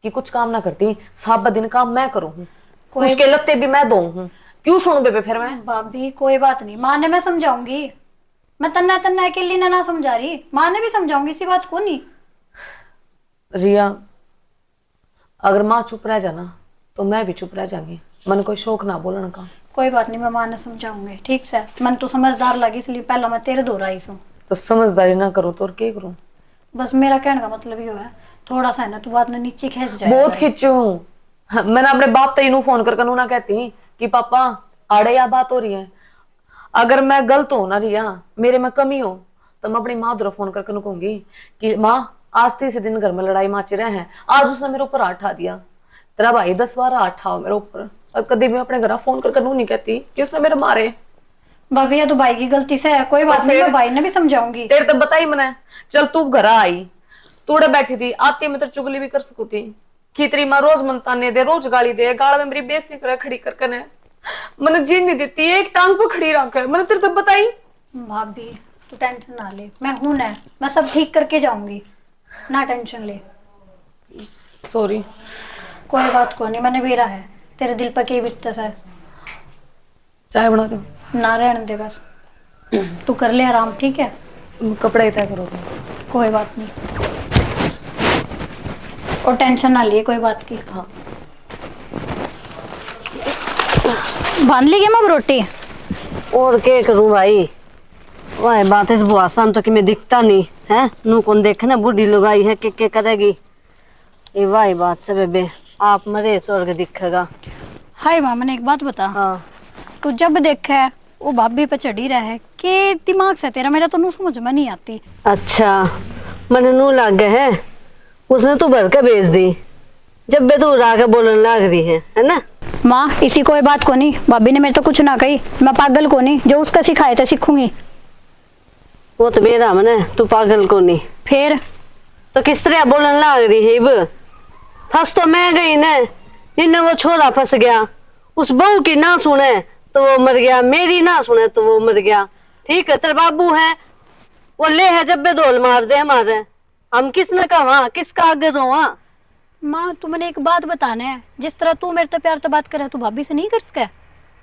Speaker 2: कि कुछ काम ना करती, साब दिन काम मैं करूँ, उसके लत्ते भी मैं दूं। क्यों सुनू बेबे फिर मैं?
Speaker 7: भाभी कोई बात नहीं, माँ ने मैं समझाऊंगी, मैं तन्ना तन्ना के लिए ना समझा रही, माँ ने भी समझाऊंगी, इसी बात को नहीं।
Speaker 2: रिया अगर माँ चुप रह जाना तो मैं भी चुप रह जाऊंगी, मन कोई शौक ना बोलने का।
Speaker 7: कोई बात नहीं, मैं माँ ने समझाऊंगी ठीक से। मन तो समझदार लगी इसलिए पहला मैं तेरे दो आई हूँ।
Speaker 2: तो समझदारी ना करो तो और क्या करूं?
Speaker 7: बस मेरा कहने का मतलब ये है, थोड़ा सा है ना तू बात में नीचे खींच जाए।
Speaker 2: बहुत खिंचू हूँ। मैंने अपने बाप तई फोन करके ना कहती कि पापा आड़े या बात हो रही है, अगर मैं गलत हूं ना रिया, मेरे में कमी हो, तो मैं अपनी माँ फोन करके कहूंगी कि माँ आज 30 दिन घर में लड़ाई माचे रहे हैं, आज उसने मेरे ऊपर हाथ उठा दिया, तेरा भाई 10 बार हाथ उठाओ मेरे ऊपर, और कभी मैं अपने घर फोन करके नहीं कहती कि उसने मेरे मारे।
Speaker 7: भाभी ये तो भाई की गलती से है, कोई बात नहीं, मैं भाई ने भी समझाऊंगी।
Speaker 2: तेरे तो बताई मैंने, चल तू घर आई, तूड़े बैठी थी, आती मैं तो चुगली भी कर सकू थी कि तेरी माँ रोज मनताने दे, रोज गाली दे, गाल में मेरी बेइज्जती करे खड़ी करके ने मैंने जीन नहीं देती, एक टांग पे खड़ी रख है, मैंने तेरे तो बताई।
Speaker 7: भाभी तू टेंशन ना ले, मैं हूं ना, मैं सब ठीक करके जाऊंगी, ना टेंशन ले।
Speaker 2: सॉरी।
Speaker 7: कोई बात को नहीं, मैंने बेरा है, तेरे दिल पर के बीतता है।
Speaker 2: चाय बना दो
Speaker 7: ना रहने दे बस, तू कर ले आराम ठीक है।
Speaker 2: कपड़े तय करो तुम।
Speaker 7: कोई बात नहीं, और टेंशन ना लिए कोई बात की।
Speaker 2: हाँ
Speaker 7: बांध ली क्या मैं रोटी?
Speaker 1: और क्या करूं भाई, वह बात है बुआसान तो कि मैं दिखता नहीं है, नू कौन देखे ना, बुढ़ी लोग आई है के करेगी, ये वाही बात से बेबे, आप मरे स्वर्ग दिखेगा।
Speaker 7: हाय माँ मैंने एक बात बता,
Speaker 1: हाँ
Speaker 7: तू जब देखे वो भाभी पे चढ़ी रहा है कि दिमाग से तेरा, मेरा तो नू समझ में नहीं आती।
Speaker 1: अच्छा मन नू लाग गए है, उसने तो भर के भेज दी जब बे तू रा के बोलने लग रही है ना।
Speaker 7: माँ इसी कोई बात को नहीं, भाभी ने मेरे तो कुछ ना कही, मैं पागल को नहीं, जो उसका सिखाए तो सीखूंगी।
Speaker 1: वो तो मेरा मन है, तू पागल को नहीं।
Speaker 7: फिर
Speaker 1: तो किस तरह बोलने लग रही है अब? फंस तो मैं गई न, जिन्हें वो छोरा फंस गया, उस बहू की ना सुने तो वो मर गया, मेरी ना सुने तो वो मर गया। ठीक है तेरे बाबू है, वो ले है जब बे धोल मार दे हमारे, हम किसने कहा किसका आगे रोआ।
Speaker 7: माँ तू मैंने एक बात बताना है, जिस तरह तू मेरे तो प्यार तो बात करे तू भाभी से नहीं कर सके।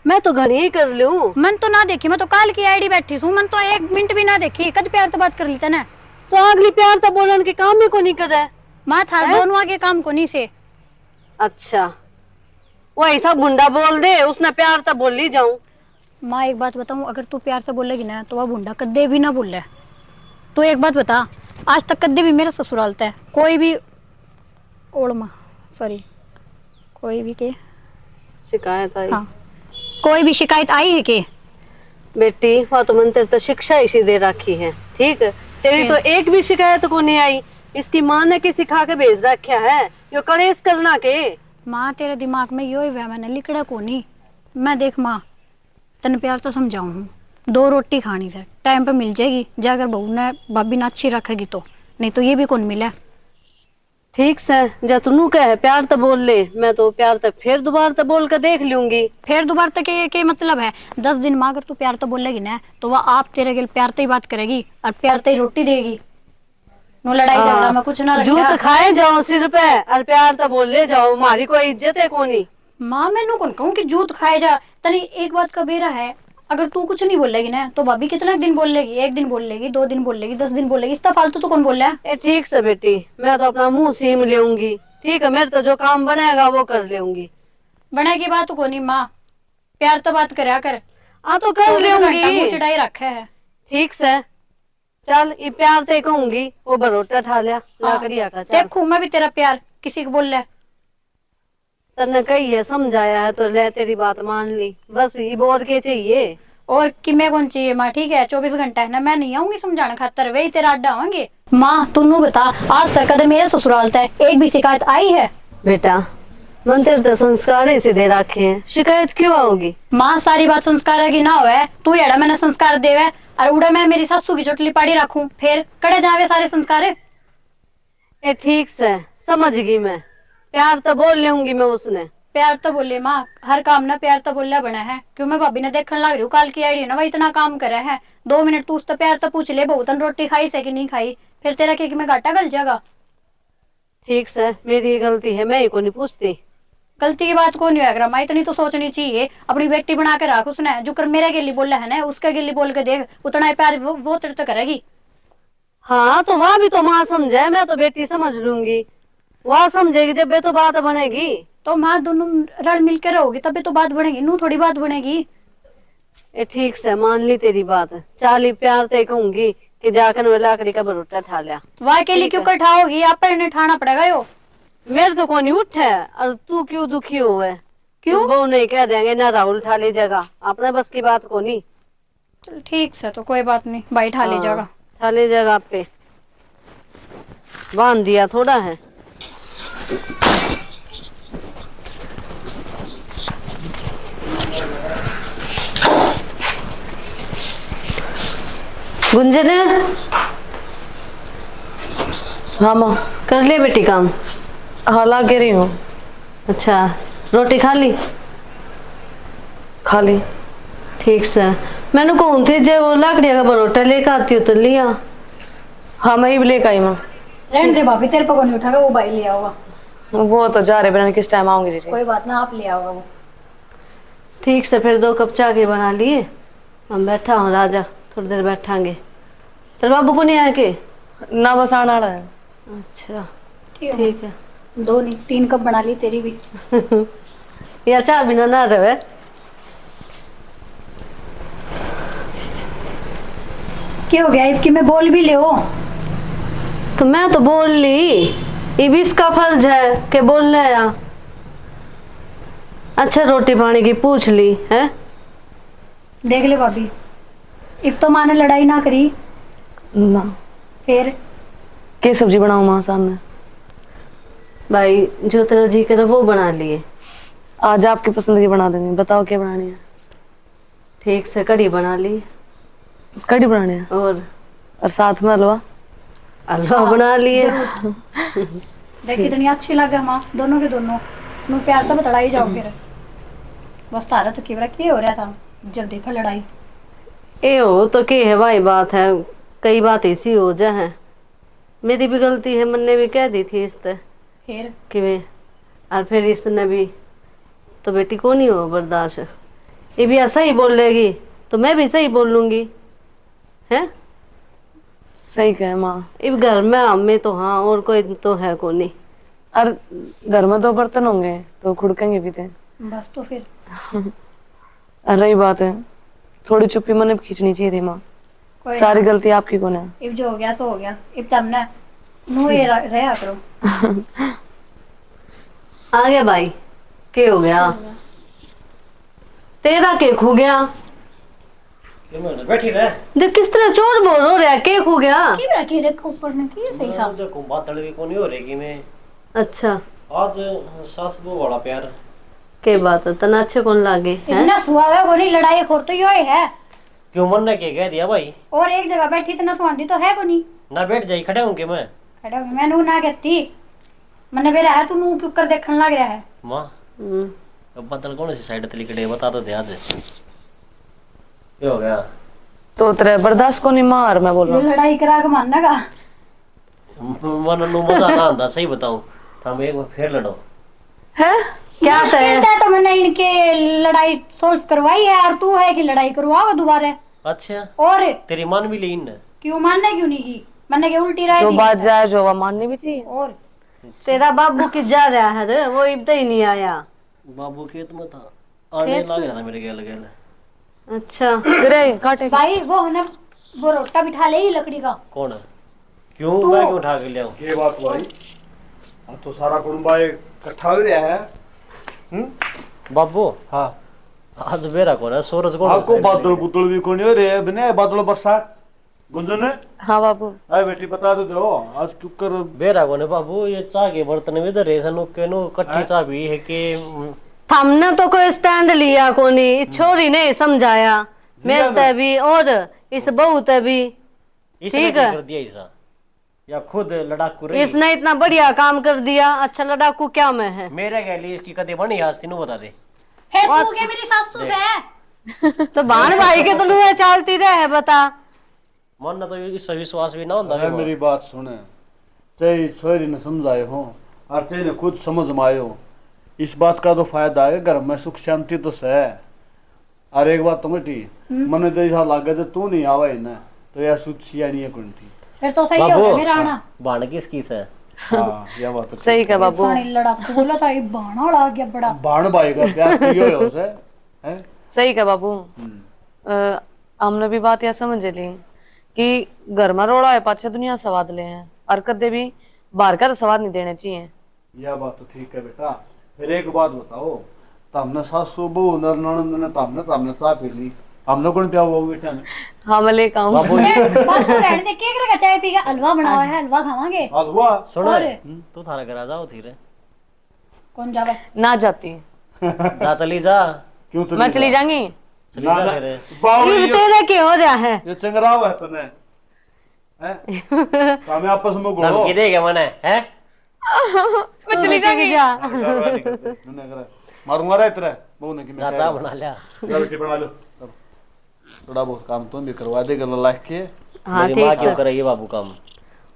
Speaker 1: मैं तो घड़ी ही कर लूं।
Speaker 7: मन तो ना देखी, मैं तो काल की आईडी बैठी हूँ, मन तो 1 मिनट भी ना देखी, कद प्यार तो बात कर लेते ना।
Speaker 1: तो अगली प्यार तो बोलन के काम ही को नहीं करे।
Speaker 7: माँ था दोनों आगे काम को नहीं से।
Speaker 1: अच्छा वो ऐसा बुंडा बोल दे, उसने प्यार तो बोल ही जाऊं।
Speaker 7: माँ एक बात बताऊं, अगर तू प्यार से बोलेगी ना तो वह बुंडा कद्दे भी ना बोले। तू एक बात बता, आज तक कद्दे भी मेरा ससुरालता है कोई भी ओड़ माँ सॉरी कोई भी के
Speaker 1: शिकायत आई?
Speaker 7: हाँ कोई भी शिकायत आई है के?
Speaker 1: बेटी वो तो मंत्र तो शिक्षा इसी दे रखी है, ठीक है तेरी तो एक भी शिकायत को नहीं आई। इसकी माँ ने के सिखा के भेज रखा है यो कलेश करना के।
Speaker 7: माँ तेरे दिमाग में यो ही वह मैंने लिखड़ा को नहीं। मैं देख माँ तन प्यार तो समझाऊं हूँ, 2 रोटी खानी से टाइम पे मिल जाएगी, जाकर बहू ने भाभी ने अच्छी रखेगी तो, नहीं तो ये भी कौन मिले।
Speaker 1: ठीक से जा तू कहे प्यार तो बोल ले, मैं तो प्यार तो फिर दोबारा तो बोल कर देख लूंगी।
Speaker 7: फिर दोबारा तक के मतलब है 10 दिन में अगर तू प्यार तो बोलेगी ना तो वह आप तेरे गिल प्यार तो ही बात करेगी और प्यार तो ही रोटी देगी। नो लड़ाई झगड़ा में कुछ ना रखा।
Speaker 1: जूत खाए जाओ सिर पे और प्यार तो बोल ले जाओ, हमारी कोई इज्जत है कोनी।
Speaker 7: माँ मैनू कौन कहूँ कि जूत खाए जा, तनी एक बात का बेरा है, अगर तू कुछ नहीं बोलेगी ना तो भाभी कितना दिन बोल लेगी, 1 दिन बोल लेगी, 2 दिन बोल लेगी, 10 दिन बोल लेगी, इसका फालतू तो कौन बोल रहा है।
Speaker 1: ठीक से बेटी मैं तो अपना मुंह सीम लेऊंगी, ठीक है मेरे तो जो काम बनेगा वो कर लेऊंगी।
Speaker 7: बने की बात को नहीं माँ, प्यार तो बात करया कर।
Speaker 1: हाँ तो कर लेऊंगी,
Speaker 7: चढ़ाई रखा है।
Speaker 1: ठीक से चल ये प्यार ते कहूंगी, वो बरोटा ठा लिया लाकड़िया का।
Speaker 7: देखू मैं भी तेरा प्यार किसी को बोल रहा है।
Speaker 1: तने कही है समझाया है तो ले तेरी बात मान ली, बस ये बोल के चाहिए
Speaker 7: और कि मैं कौन चाहिए माँ, ठीक है 24 घंटा है ना, मैं नहीं आऊंगी समझाने खातर, वही तेरा अड्डा होंगे। माँ तू बता आज तक कदम मेरे ससुराल था एक भी शिकायत आई है?
Speaker 1: बेटा मंदिर तो संस्कार ही सीधे रखे हैं, शिकायत क्यों आओगी?
Speaker 7: माँ सारी बात संस्कार की ना हुआ तू एड़ा मैंने संस्कार देवे और उड़ा मैं मेरी सासू की चोटली पाड़ी रखूं, फिर कड़े जावे सारे संस्कार।
Speaker 1: ए ठीक से समझ गई मैं, प्यार तो बोल लूंगी मैं उसने।
Speaker 7: प्यार तो बोले माँ, हर काम ना प्यार तो बोलिया बना है, क्यों मैं भाभी ने देखने लग रही हूँ काल की आईडी ना वही इतना काम करे है, 2 मिनट तू उससे प्यार तो पूछ ले बहुतन रोटी खाई से कि नहीं खाई, फिर तेरा केक में घाटा गल जाएगा।
Speaker 1: ठीक से मेरी गलती है, मैं ही को नहीं पूछती।
Speaker 7: गलती की बात को नहीं है माँ, इतनी तो सोचनी चाहिए, अपनी बेटी बना के रख उसने, जो कर मेरे गिल्ली बोला है ना उसका गिल्ली बोल के देख, उतना ही प्यार वो तेरे तो करेगी।
Speaker 1: हाँ तो वहाँ भी तो माँ समझे, मैं तो बेटी समझ लूंगी, वह समझेगी जब बे तो बात बनेगी।
Speaker 7: तो माँ दोनों रल मिल के रहोगी तभी तो बात बनेगी, नू थोड़ी बात बनेगी।
Speaker 1: ए ठीक से मान ली तेरी बात, चाली प्यार ते कहूंगी कि जाकर वे लाकड़ी का बरोटा ठा लिया।
Speaker 7: वाह के लिए क्यों कठाओगी, आप पर ठाना पड़ेगा यो।
Speaker 1: मेरे तो कोई उठ है और तू क्यों दुखी हुए? क्यों बहू नहीं कह देंगे ना राहुल ठा ले जगह, अपने बस की बात को नहीं।
Speaker 7: चल ठीक से तो कोई बात नहीं, भाई ठा ले जाएगा।
Speaker 1: ठा ले जगह पे बांध दिया थोड़ा है। गुंजन
Speaker 2: हाँ माँ
Speaker 1: कर ले बेटी काम।
Speaker 2: हाँ लागे रही हूँ।
Speaker 1: अच्छा रोटी खा ली?
Speaker 2: खा ली।
Speaker 1: ठीक से मैंने कौन थी जब वो लाकड़िया का बरोटा लेकर आती हो तो लिया।
Speaker 2: हाँ मैं ही लेकर आई माँ।
Speaker 7: रहने दे भाभी, तेरे पर कौन उठाएगा, वो भाई ले आओगा।
Speaker 2: वो तो जा रहे बहन, किस टाइम आऊंगी जी?
Speaker 7: कोई बात ना, आप ले आओगा वो।
Speaker 1: ठीक से फिर 2 कप चाय के बना लिए, हम बैठा हूँ राजा, थोड़ी देर बैठांगे। तेरे बाबू को नहीं आया के?
Speaker 2: ना बस आना रहा है।
Speaker 1: अच्छा
Speaker 7: ठीक है 2 नहीं 3 कप बना ली तेरी भी।
Speaker 1: या चाय बिना ना रहे।
Speaker 7: क्या हो गया इबकी में बोल भी ले हो?
Speaker 1: तो मैं तो बोल ली, ये भी इसका फर्ज है कि बोलने या। अच्छा रोटी पानी की पूछ ली है,
Speaker 7: देख ले भाभी, एक तो माँ ने लड़ाई ना करी,
Speaker 2: ना
Speaker 7: फिर
Speaker 2: क्या सब्जी बनाऊं माँ सामने?
Speaker 1: भाई जो तेरा जी करे वो बना लिए।
Speaker 2: आज आपकी पसंद की बना देंगे, बताओ क्या बनानी है?
Speaker 1: ठीक से कढ़ी बना ली
Speaker 2: कढ़ी बनानी है
Speaker 1: और
Speaker 2: साथ में हलवा।
Speaker 1: हलवा बना लिए।
Speaker 7: देख कितनी अच्छी लगे माँ, दोनों के दोनों नू प्यार तो बतड़ा ही जाओ फिर। बस तारा तो केवरा क्या हो रहा था जब देखा लड़ाई।
Speaker 1: ए हो तो के है भाई, बात है कई बात ऐसी हो जा है, मेरी भी गलती है, मैंने भी कह दी थी इससे
Speaker 7: फिर
Speaker 1: कि मैं, और फिर इसने भी तो बेटी को नहीं हो बर्दाश्त, ये भी ऐसा ही बोल लेगी तो मैं भी सही बोल लूंगी है।
Speaker 2: सही कहे माँ।
Speaker 1: इस घर में हमें तो हाँ और कोई तो है को नहीं।
Speaker 2: और घर में 2 बर्तन होंगे तो खुड़केंगे भी थे।
Speaker 7: बस तो फिर
Speaker 2: और रही बात है, थोड़ी चुप्पी मैंने खींचनी चाहिए थी माँ।
Speaker 7: कोई
Speaker 2: सारी गलती आपकी कौन है?
Speaker 7: इब जो हो गया सो हो गया, इब तब ना नू ये रहा करो।
Speaker 1: आ गया भाई, के हो गया तेरा, के खो गया?
Speaker 5: बैठी रहे
Speaker 1: देख किस तरह चोर बोल हो रहा है, के खो गया?
Speaker 7: की रखी देख ऊपर ने की सही सा।
Speaker 5: देखो बात तड़वी को नहीं हो रही कि मैं
Speaker 1: अच्छा
Speaker 5: आज सास बहू वाला प्यार।
Speaker 1: के बात है, तना अच्छे कौन लागे हैं?
Speaker 7: इसने सुहावे को नहीं, लड़ाई खोर तो ये है।
Speaker 5: क्यों मन ने क्या कह दिया भाई?
Speaker 7: और एक जगह बैठी इतना सुहांदी तो है को नहीं।
Speaker 5: ना बैठ जाई, खड़े होंगे मैं।
Speaker 7: खड़ा हो मैं नू ना कहती, मैंने बेरा है तू नू क्यों कर देखने लग रहा है।
Speaker 5: माँ अब बदल कौन सी साइड तली कड़े बता तो ध्यान से। क्या हो गया?
Speaker 2: तो तेरे बर्दाश्त को नहीं मार, मैं बोल रहा
Speaker 7: ये
Speaker 2: हूँ।
Speaker 7: लड़ाई करा के मानना का
Speaker 5: मन नु मजा ना आंदा, सही बताऊं हम एक बार फिर लड़ो।
Speaker 2: है
Speaker 1: क्या
Speaker 7: मुश्किल
Speaker 1: है?
Speaker 7: था तो मैंने इनके लड़ाई सोल्व करवाई है, और तू है कि लड़ाई करवाओगे दोबारा।
Speaker 5: अच्छा
Speaker 7: और
Speaker 5: तेरी मन भी लीन है।
Speaker 7: क्यों मानने क्यों नहीं की, मैंने क्या उल्टी राय
Speaker 2: जो
Speaker 7: दी।
Speaker 2: बात जाए जो वो माननी भी चाहिए।
Speaker 7: और
Speaker 1: तेरा बाबू की जा रहा है रे, वो इब्दा ही नहीं आया।
Speaker 5: बाबू खेत में था, आने लग रहा था मेरे गेल गेल।
Speaker 1: अच्छा
Speaker 2: तेरे काटे
Speaker 7: भाई वो है ना, वो रोटा बिठा ले ही लकड़ी का।
Speaker 5: कौन है? क्यों मैं क्यों उठा के ले आऊं?
Speaker 3: ये बात भाई, अब तो सारा कुटुंबा इकट्ठा हो रहा है।
Speaker 5: बाबू
Speaker 3: हाँ
Speaker 5: आज बेरा कौन है? सूरज कौन?
Speaker 3: आपको बादल बुदल भी कौन हो रहे बिना बादल बरसात गुंजन है।
Speaker 2: हाँ बाबू।
Speaker 3: अरे बेटी बता तो दो आज क्यों कर
Speaker 5: बेरा कौन है बाबू? ये चाह के बर्तन में इधर है सनु के नु कट्टी चाह भी है कि
Speaker 1: हमने तो कोई स्टैंड लिया कोनी, छोरी ने समझाया मेरे ते भी और इस बहू ते भी।
Speaker 5: इसने
Speaker 1: ठीक
Speaker 5: क्या
Speaker 1: है।
Speaker 5: कर दिया ऐसा? या खुद लड़ाकू रही?
Speaker 1: इसने इतना बढ़िया काम कर दिया, अच्छा लड़ाकू क्या में है?
Speaker 5: मेरे के लिए इसकी कदी बनी आज तीनों बता दे।
Speaker 7: फिर तू क्या मेरी सासू है।
Speaker 1: तो भान भाई के तो लुए चालती रहे, बता।
Speaker 5: मन ना तो इस पर विश्वास भी ना होता
Speaker 3: अरे मेरी बात सुने, चाहे छोरी ने समझाए हो और चाहे ने खुद समझ में आए हो, इस बात का तो फायदा है घर में सुख शांति तो है। और एक बात तो बेटी मन तो ऐसा लगे तो तू नहीं आवा ना तो यह सुख सियानी है कौन थी।
Speaker 7: फिर तो सही हो गया मेरा आना।
Speaker 5: बाण किस है?
Speaker 3: हाँ यह बात तो
Speaker 2: सही कहा बाबू।
Speaker 7: पानी लड़ाकू बोला था, ये बाणा उड़ा गया बड़ा।
Speaker 3: बाण भाई का प्यार कियो है उसे है।
Speaker 2: सही कहा बाबू। हमने भी बात यह समझ ली कि घर में रोड़ा है पाछे दुनिया स्वाद ले हैं, और कदे भी बाहर का स्वाद नहीं देने चाहिए।
Speaker 3: यह बात तो ठीक है बेटा। फिर एक बात बताओ, तमने सासू बहू ननद ने तमने चाय पी ली, हमने कौन पिया वो बेटा ने?
Speaker 2: हाँ मैं लेकर आऊँ।
Speaker 5: बाबू
Speaker 7: बाबू रहने दे, केक रखा चाय पी के हलवा बनावा है, हलवा खावांगे।
Speaker 3: आज हुआ
Speaker 5: सुनो
Speaker 7: और?
Speaker 5: तू थारा घर आ जाओ धीरे
Speaker 7: कौन जावे?
Speaker 2: ना जाती
Speaker 5: जा चली जा।
Speaker 3: क्यों चली
Speaker 2: मैं चली जाऊंगी।
Speaker 5: चली जा फिर।
Speaker 3: बाबू
Speaker 1: ये तेरे के हो रहा है?
Speaker 3: ये चंगराव है तने हैं हमें आपस में घोड़ो
Speaker 5: धमकी देगा मने है?
Speaker 2: मैं चली जाऊंगी।
Speaker 3: मारूंगा रे तेरे बहू ने कि मैं
Speaker 5: चाचा बना लिया।
Speaker 3: बेटी बना लो थोड़ा बहुत काम तुम भी करवा दे गल लाख के।
Speaker 1: हाँ
Speaker 5: मेरी माँ
Speaker 1: ठीक
Speaker 5: क्यों
Speaker 1: है।
Speaker 5: करेगी बाबू काम?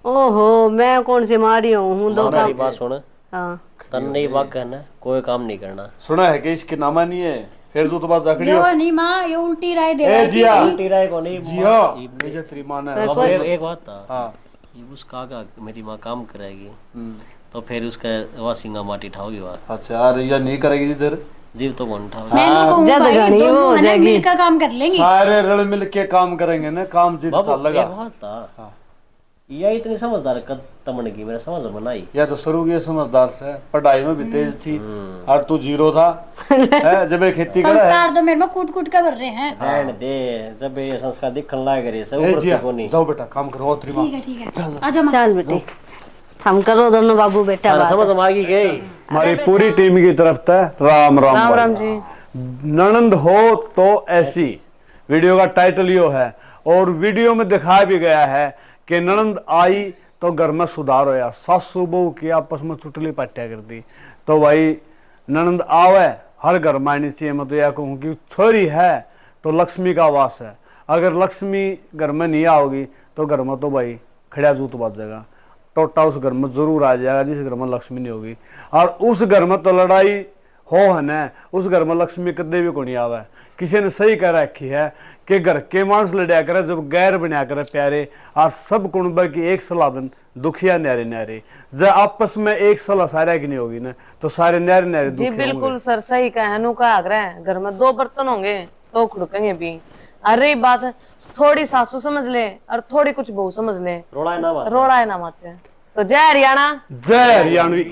Speaker 1: ओहो मैं कौन सी मारी हूँ दो
Speaker 5: मेरी
Speaker 1: काम।
Speaker 5: बात सुन,
Speaker 1: हाँ
Speaker 5: तन नहीं बात कहना, कोई काम नहीं करना।
Speaker 3: सुना है कि इसके नामा नहीं है फिर तो बात जाकड़ी
Speaker 7: यो नहीं माँ, ये उल्टी राय दे
Speaker 3: ए
Speaker 7: रहा है।
Speaker 3: जिया
Speaker 5: उल्टी राय को नहीं
Speaker 3: जिया मुझे तेरी मां ने
Speaker 5: अब फिर एक बात था,
Speaker 3: हाँ
Speaker 5: ये उसका का मेरी माँ काम करेगी तो फिर उसका वासिंगा माटी उठाओगी बात।
Speaker 3: अच्छा यार ये नहीं करेगी इधर
Speaker 5: जीव तो कौन उठाओगी?
Speaker 7: मैं नहीं कहूँगा
Speaker 1: जद
Speaker 7: भाई,
Speaker 1: घनी वो
Speaker 7: दोनों
Speaker 1: हो
Speaker 7: है ना
Speaker 1: जाएगी।
Speaker 7: मिलकर काम कर लेंगे।
Speaker 3: सारे रल मिल के काम करेंगे ना काम जिद
Speaker 5: बाबू
Speaker 3: लगा
Speaker 5: एक बात था, यह इतनी समझदार कद तमन की मेरे समझ में नहीं।
Speaker 3: या तो शुरू की समझदार से, पढ़ाई में भी तेज थी और तू जीरो था है, जब ये खेती करे
Speaker 7: संस्कार तो मेरे में कूट कूट के भर रहे हैं।
Speaker 5: रहने दे, जब ये संस्कार दिखने लग रहे सब
Speaker 3: ए
Speaker 5: ऊपर
Speaker 3: जिया,
Speaker 5: को नहीं।
Speaker 3: जाओ बेटा काम करो और
Speaker 7: ठीक है ठीक है, आजा माँ।
Speaker 1: चल बेटी हम करो दोनों बाबू बेटा
Speaker 5: अरे
Speaker 1: बात।
Speaker 5: समझ में आ गई।
Speaker 3: हमारी पूरी टीम की तरफ से राम राम
Speaker 2: राम
Speaker 3: भाई।
Speaker 2: राम जी।
Speaker 3: ननंद हो तो ऐसी वीडियो का टाइटल यो है, और वीडियो में दिखाया भी गया है कि ननंद आई तो घर में सुधार होया, सासू बहू की आपस में चुटली पाटिया कर दी। तो भाई ननंद आवे हर घर में आनी चाहिए। मैं तो यह कहूँ कि छोरी है तो लक्ष्मी का वास है, अगर लक्ष्मी घर में नहीं आओगी तो घर में तो भाई खड़ा जूत बात जाएगा, टोटा उस घर में जरूर आ जाएगा जिस घर में लक्ष्मी नहीं होगी। और उस घर में तो लड़ाई हो है न, उस घर में लक्ष्मी कदे भी को नहीं आवे। किसी ने सही कह रखी है कि घर के मानस लड़ाया करे जब गैर बनया करे प्यारे, और सब कुंबा की एक सलाह बन दुखिया न्यारे न्यारे। जब आपस में एक सलाह सारे की नहीं होगी ना तो सारे न्यारे न्यारे
Speaker 2: जी
Speaker 3: दुखी
Speaker 2: बिल्कुल
Speaker 3: होंगे।
Speaker 2: सर, सही कहा नु का आग्रह। घर में 2 बर्तन होंगे तो खुड़केंगे भी। अरे बात थोड़ी सासू समझ ले और थोड़ी कुछ बहू समझ ले,
Speaker 5: रोड़ा है ना बात।
Speaker 2: रोड़ा है ना माचे। तो जय हरियाणा।
Speaker 3: जय हरियाणवी।